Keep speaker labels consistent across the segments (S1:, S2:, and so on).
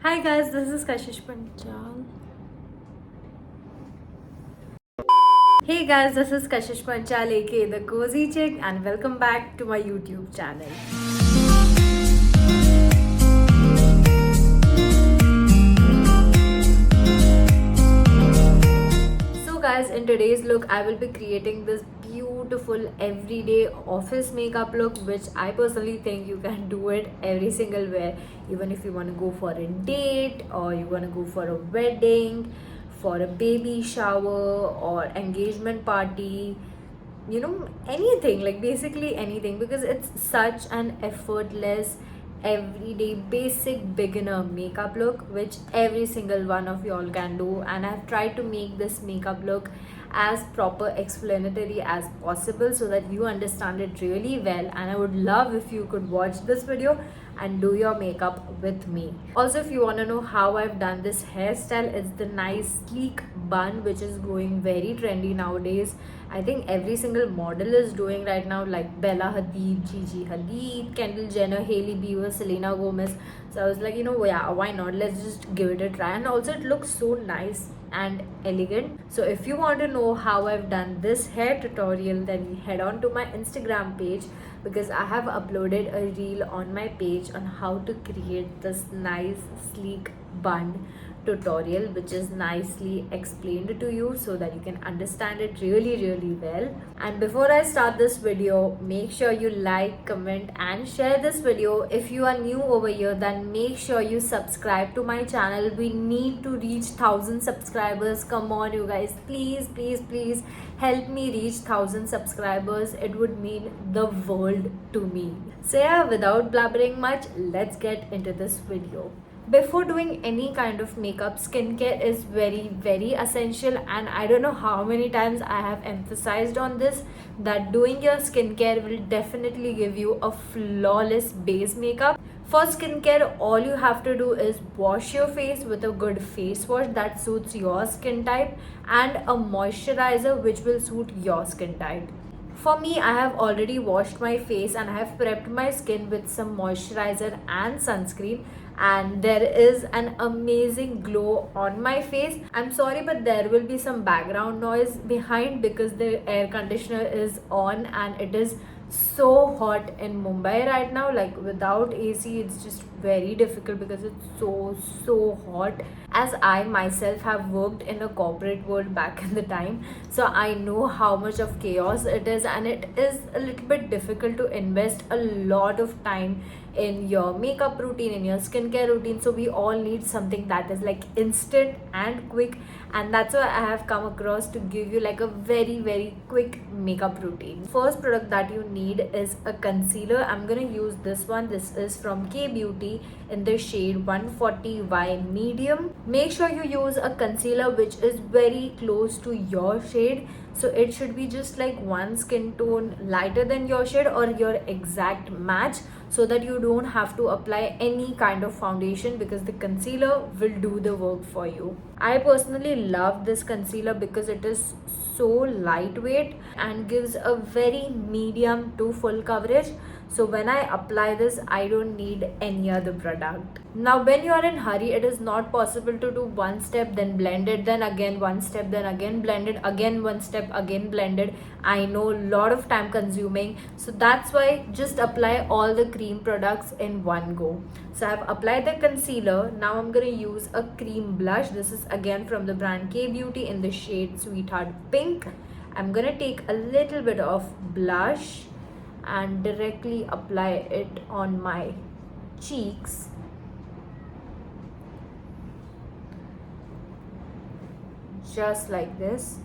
S1: Hi guys, this is Kashish Panchal. Hey guys, this is Kashish Panchal aka the Cozy Chick and welcome back to my YouTube channel. So guys, in today's look I will be creating this beautiful everyday office makeup look, which I personally think you can do it every single wear, even if you want to go for a date or you want to go for a wedding, for a baby shower or engagement party, anything, like basically anything, because it's such an effortless everyday basic beginner makeup look which every single one of y'all can do. And I've tried to make this makeup look as proper explanatory as possible so that you understand it really well, and I would love if you could watch this video and do your makeup with me. Also, if you want to know how I've done this hairstyle, it's the nice sleek bun which is going very trendy nowadays. I think every single model is doing right now, like Bella Hadid, Gigi Hadid, Kendall Jenner, Hailey Bieber, Selena Gomez. So I was like, yeah, why not? Let's just give it a try. And also it looks so nice and elegant. So if you want to know how I've done this hair tutorial, then head on to my Instagram page, because I have uploaded a reel on my page on how to create this nice sleek bun tutorial, which is nicely explained to you so that you can understand it really well. And before I start this video, make sure you like, comment and share this video. If you are new over here, then make sure you subscribe to my channel. We need to reach 1000 subscribers. Come on you guys, please help me reach 1000 subscribers. It would mean the world to me. So yeah, without blabbering much, let's get into this video. Before doing any kind of makeup, skincare is very essential, and I don't know how many times I have emphasized on this, that doing your skincare will definitely give you a flawless base makeup. For skincare, all you have to do is wash your face with a good face wash that suits your skin type and a moisturizer which will suit your skin type. For me, I have already washed my face and I have prepped my skin with some moisturizer and sunscreen, and there is an amazing glow on my face. I'm sorry, but there will be some background noise behind because the air conditioner is on and it is so hot in Mumbai right now. Like without AC it's just very difficult because it's so hot. As I myself have worked in a corporate world back in the time, so I know how much of chaos it is, and it is a little bit difficult to invest a lot of time in your makeup routine, in your skincare routine. So we all need something that is like instant and quick, and that's why I have come across to give you like a very quick makeup routine. First product that you need is a concealer. I'm gonna use this one. This is from K Beauty in the shade 140Y medium. Make sure you use a concealer which is very close to your shade, so it should be just like one skin tone lighter than your shade or your exact match, so that you don't have to apply any kind of foundation because the concealer will do the work for you. I personally love this concealer because it is so lightweight and gives a very medium to full coverage. So when I apply this, I don't need any other product. Now when you are in hurry, it is not possible to do one step then blend it, then again one step, then again blend it, again one step, again blend it. I know a lot of time consuming, so that's why just apply all the cream products in one go. So I've applied the concealer. Now I'm gonna use a cream blush. This is again from the brand K Beauty in the shade Sweetheart Pink. I'm gonna take a little bit of blush and directly apply it on my cheeks. Just like this.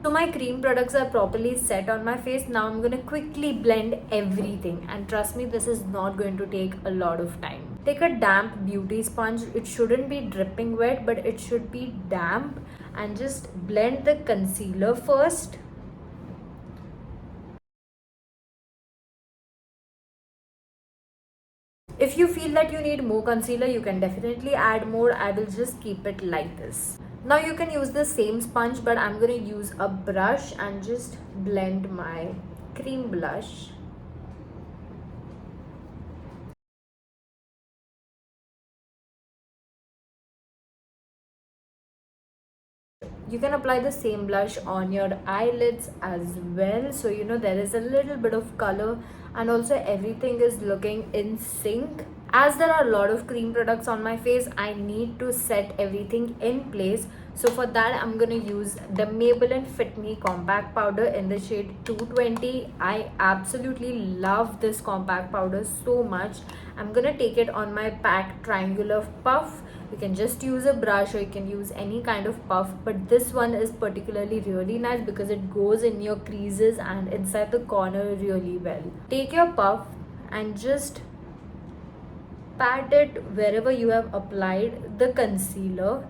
S1: So my cream products are properly set on my face. Now I'm going to quickly blend everything, and trust me, this is not going to take a lot of time. Take a damp beauty sponge. It shouldn't be dripping wet, but it should be damp, and just blend the concealer first. If you feel that you need more concealer, you can definitely add more. I will just keep it like this. Now you can use the same sponge, but I'm going to use a brush and just blend my cream blush. You can apply the same blush on your eyelids as well, so you know there is a little bit of color, and also everything is looking in sync. As there are a lot of cream products on my face, I need to set everything in place. So for that, I'm gonna use the Maybelline Fit Me compact powder in the shade 220. I absolutely love this compact powder so much. I'm gonna take it on my packed triangular puff. You can just use a brush or you can use any kind of puff, but this one is particularly really nice because it goes in your creases and inside the corner really well. Take your puff and just pat it wherever you have applied the concealer.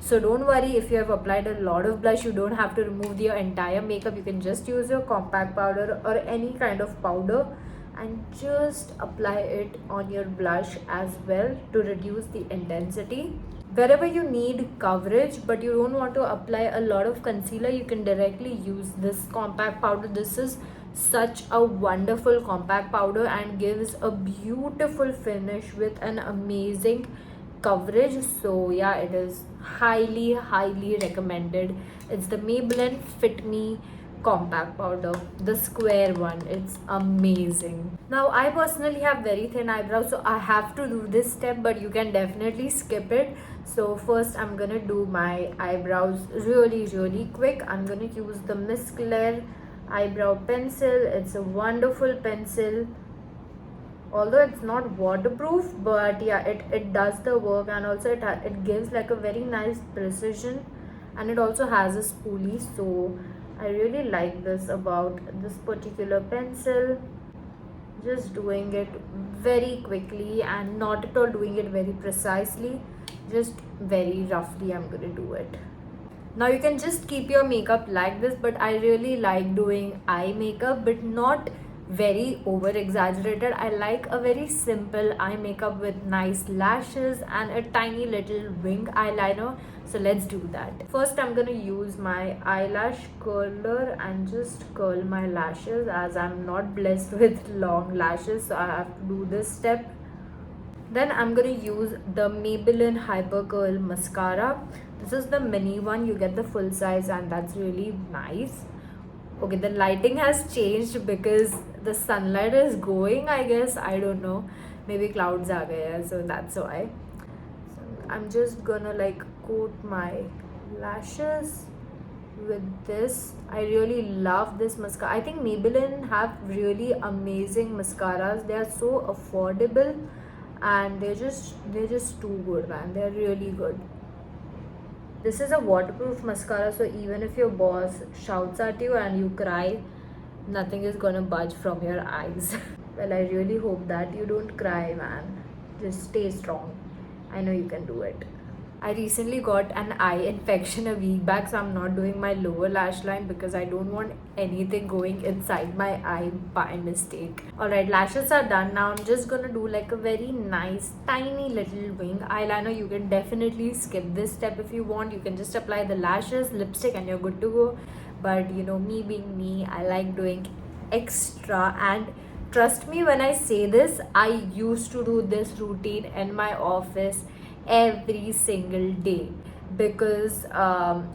S1: So don't worry, if you have applied a lot of blush, you don't have to remove your entire makeup. You can just use your compact powder or any kind of powder and just apply it on your blush as well to reduce the intensity. Wherever you need coverage but you don't want to apply a lot of concealer, you can directly use this compact powder. This is such a wonderful compact powder and gives a beautiful finish with an amazing coverage. So yeah, it is highly recommended. It's the Maybelline Fit Me compact powder, the square one. It's amazing. Now I personally have very thin eyebrows, so I have to do this step, but you can definitely skip it. So first I'm gonna do my eyebrows really quick. I'm gonna use the Miss Claire eyebrow pencil. It's a wonderful pencil, although it's not waterproof, but yeah, it does the work, and also it gives like a very nice precision, and it also has a spoolie. So I really like this about this particular pencil. Just doing it very quickly and not at all doing it very precisely, just very roughly I'm gonna do it. Now you can just keep your makeup like this, but I really like doing eye makeup, but not very over exaggerated. I like a very simple eye makeup with nice lashes and a tiny little wing eyeliner. So let's do that. First I'm gonna use my eyelash curler and just curl my lashes, as I'm not blessed with long lashes, so I have to do this step. Then I'm gonna use the Maybelline Hyper Curl Mascara. This is the mini one, you get the full size, and that's really nice. Okay, the lighting has changed because the sunlight is going, I guess. I don't know. Maybe clouds are there, so that's why. So I'm just gonna like coat my lashes with this. I really love this mascara. I think Maybelline have really amazing mascaras. They are so affordable and they're just too good, man. They're really good. This is a waterproof mascara, so even if your boss shouts at you and you cry, nothing is gonna budge from your eyes. Well, I really hope that you don't cry, man. Just stay strong. I know you can do it. I recently got an eye infection a week back, so I'm not doing my lower lash line because I don't want anything going inside my eye by mistake. Alright, lashes are done. Now I'm just gonna do like a very nice tiny little wing eyeliner. You can definitely skip this step if you want. You can just apply the lashes, lipstick, and you're good to go. But you know, me being me, I like doing extra, and trust me when I say this, I used to do this routine in my office every single day, because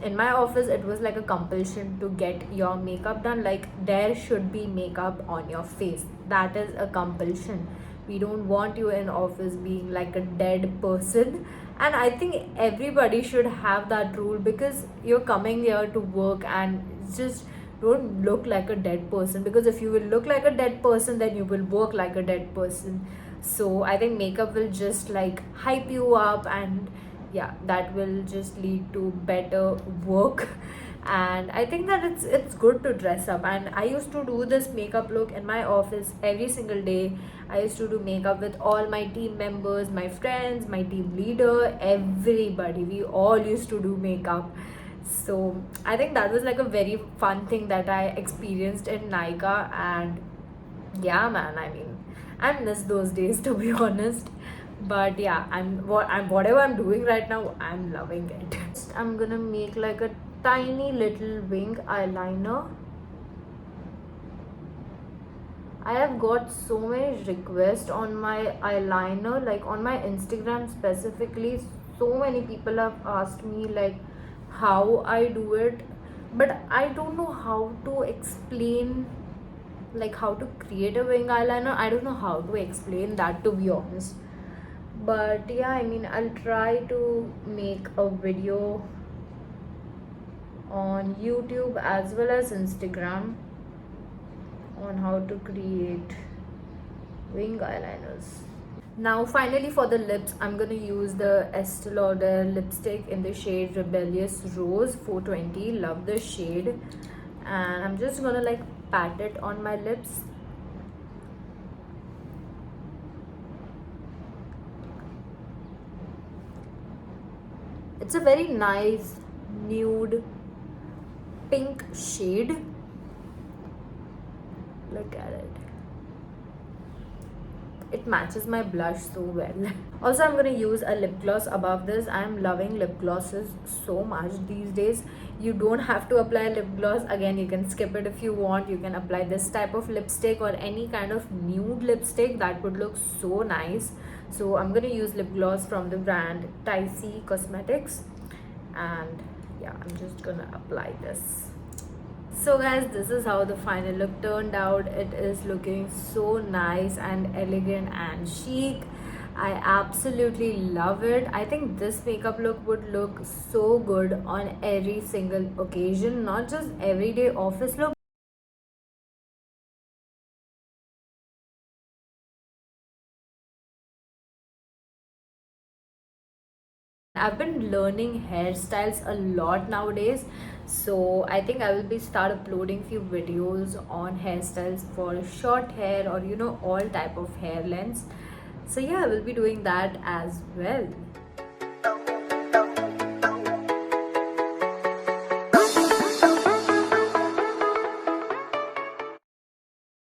S1: in my office it was like a compulsion to get your makeup done. Like, there should be makeup on your face. That is a compulsion. We don't want you in office being like a dead person, and I think everybody should have that rule, because you're coming here to work, and just don't look like a dead person, because if you will look like a dead person, then you will work like a dead person. So I think makeup will just like hype you up, and yeah, that will just lead to better work. And I think that it's good to dress up, and I used to do this makeup look in my office every single day. I used to do makeup with all my team members, my friends, my team leader, everybody. We all used to do makeup. So I think that was like a very fun thing that I experienced in Nika, and yeah, man, I mean, I miss those days, to be honest. But yeah, whatever I'm doing right now, I'm loving it. I'm gonna make like a tiny little wing eyeliner. I have got so many requests on my eyeliner, like on my Instagram specifically. So many people have asked me like, how I do it, but I don't know how to explain, like how to create a wing eyeliner. I don't know how to explain that, to be honest. But yeah, I mean, I'll try to make a video on YouTube as well as Instagram on how to create wing eyeliners. Now finally for the lips, I'm gonna use the Estee Lauder lipstick in the shade Rebellious Rose 420. Love the shade, and I'm just gonna like pat it on my lips. It's a very nice nude pink shade. Look at it. It matches my blush so well. Also, I'm gonna use a lip gloss above this. I'm loving lip glosses so much these days. You don't have to apply lip gloss. Again, you can skip it if you want. You can apply this type of lipstick or any kind of nude lipstick that would look so nice. So I'm gonna use lip gloss from the brand Tyciie Cosmetics, and yeah, I'm just gonna apply this. So guys, this is how the final look turned out. It is looking so nice and elegant and chic. I absolutely love it. I think this makeup look would look so good on every single occasion, not just everyday office look. I've been learning hairstyles a lot nowadays, so I think I will be start uploading few videos on hairstyles for short hair, or you know, all type of hair lengths. So yeah, I will be doing that as well.